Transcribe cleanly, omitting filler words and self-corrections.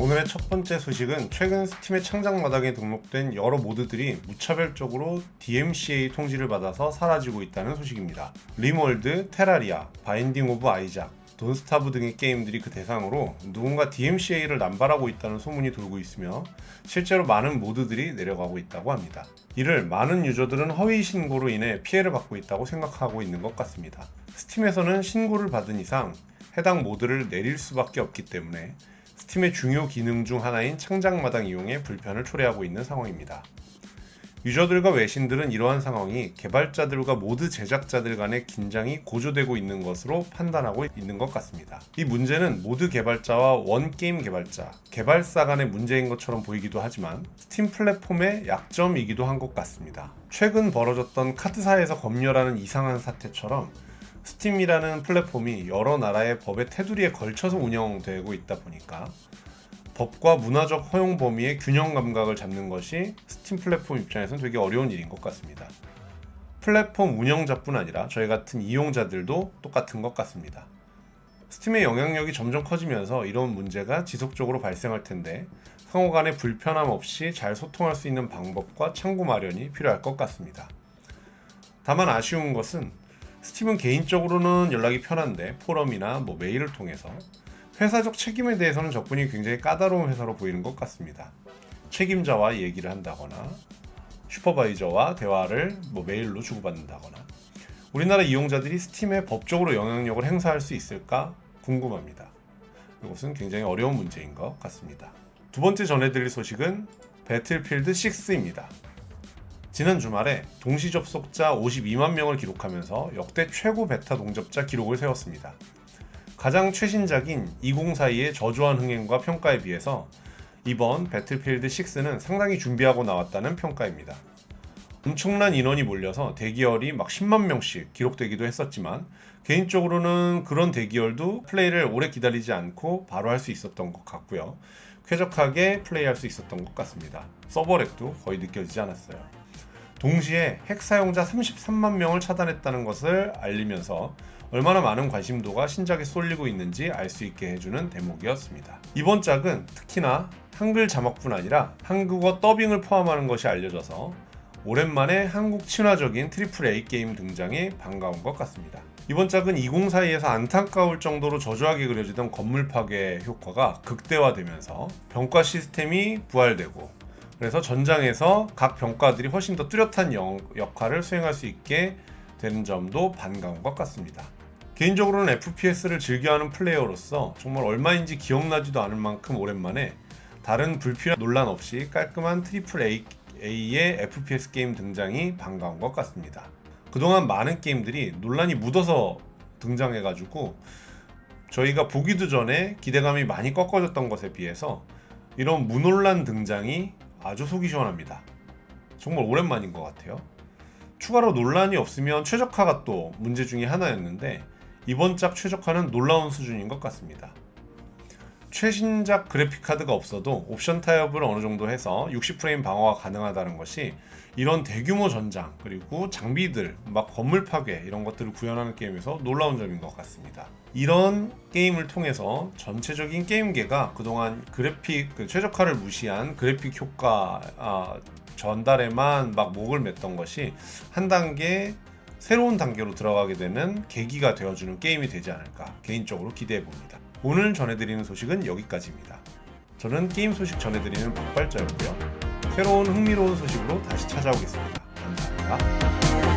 오늘의 첫 번째 소식은 최근 스팀의 창작마당에 등록된 여러 모드들이 무차별적으로 DMCA 통지를 받아서 사라지고 있다는 소식입니다. 림월드, 테라리아, 바인딩 오브 아이작, 돈스타브 등의 게임들이 그 대상으로 누군가 DMCA를 남발하고 있다는 소문이 돌고 있으며 실제로 많은 모드들이 내려가고 있다고 합니다. 이를 많은 유저들은 허위 신고로 인해 피해를 받고 있다고 생각하고 있는 것 같습니다. 스팀에서는 신고를 받은 이상 해당 모드를 내릴 수밖에 없기 때문에 스팀의 중요 기능 중 하나인 창작마당 이용에 불편을 초래하고 있는 상황입니다. 유저들과 외신들은 이러한 상황이 개발자들과 모드 제작자들 간의 긴장이 고조되고 있는 것으로 판단하고 있는 것 같습니다. 이 문제는 모드 개발자와 원게임 개발자, 개발사 간의 문제인 것처럼 보이기도 하지만 스팀 플랫폼의 약점이기도 한 것 같습니다. 최근 벌어졌던 카드사에서 검열하는 이상한 사태처럼 스팀이라는 플랫폼이 여러 나라의 법의 테두리에 걸쳐서 운영되고 있다 보니까 법과 문화적 허용 범위의 균형 감각을 잡는 것이 스팀 플랫폼 입장에서는 되게 어려운 일인 것 같습니다. 플랫폼 운영자뿐 아니라 저희 같은 이용자들도 똑같은 것 같습니다. 스팀의 영향력이 점점 커지면서 이런 문제가 지속적으로 발생할 텐데 상호 간의 불편함 없이 잘 소통할 수 있는 방법과 창구 마련이 필요할 것 같습니다. 다만 아쉬운 것은 스팀은 개인적으로는 연락이 편한데 포럼이나 메일을 통해서 회사적 책임에 대해서는 접근이 굉장히 까다로운 회사로 보이는 것 같습니다. 책임자와 얘기를 한다거나 슈퍼바이저와 대화를 메일로 주고받는다거나 우리나라 이용자들이 스팀에 법적으로 영향력을 행사할 수 있을까 궁금합니다. 이것은 굉장히 어려운 문제인 것 같습니다. 두 번째 전해드릴 소식은 배틀필드 6입니다. 지난 주말에 동시 접속자 52만 명을 기록하면서 역대 최고 베타 동접자 기록을 세웠습니다. 가장 최신작인 2042의 저조한 흥행과 평가에 비해서 이번 배틀필드 6는 상당히 준비하고 나왔다는 평가입니다. 엄청난 인원이 몰려서 대기열이 막 10만 명씩 기록되기도 했었지만 개인적으로는 그런 대기열도 플레이를 오래 기다리지 않고 바로 할 수 있었던 것 같고요. 쾌적하게 플레이할 수 있었던 것 같습니다. 서버렉도 거의 느껴지지 않았어요. 동시에 핵 사용자 33만 명을 차단했다는 것을 알리면서 얼마나 많은 관심도가 신작에 쏠리고 있는지 알 수 있게 해주는 대목이었습니다. 이번 작은 특히나 한글 자막뿐 아니라 한국어 더빙을 포함하는 것이 알려져서 오랜만에 한국 친화적인 트리플 A 게임 등장에 반가운 것 같습니다. 이번 작은 2042에서 안타까울 정도로 저조하게 그려지던 건물 파괴 효과가 극대화되면서 병과 시스템이 부활되고 그래서 전장에서 각 병과들이 훨씬 더 뚜렷한 역할을 수행할 수 있게 되는 점도 반가운 것 같습니다. 개인적으로는 FPS를 즐겨하는 플레이어로서 정말 얼마인지 기억나지도 않을 만큼 오랜만에 다른 불필요한 논란 없이 깔끔한 트리플 A의 FPS 게임 등장이 반가운 것 같습니다. 그동안 많은 게임들이 논란이 묻어서 등장해가지고 저희가 보기도 전에 기대감이 많이 꺾어졌던 것에 비해서 이런 무논란 등장이 아주 속이 시원합니다. 정말 오랜만인 것 같아요. 추가로 논란이 없으면 최적화가 또 문제 중에 하나였는데 이번 작 최적화는 놀라운 수준인 것 같습니다. 최신작 그래픽카드가 없어도 옵션 타협을 어느 정도 해서 60프레임 방어가 가능하다는 것이 이런 대규모 전장 그리고 장비들 막 건물 파괴 이런 것들을 구현하는 게임에서 놀라운 점인 것 같습니다. 이런 게임을 통해서 전체적인 게임계가 그동안 그래픽 최적화를 무시한 그래픽 효과 전달에만 막 목을 맸던 것이 한 단계 새로운 단계로 들어가게 되는 계기가 되어주는 게임이 되지 않을까 개인적으로 기대해봅니다. 오늘 전해드리는 소식은 여기까지입니다. 저는 게임 소식 전해드리는 박발자였고요. 새로운 흥미로운 소식으로 다시 찾아오겠습니다. 감사합니다.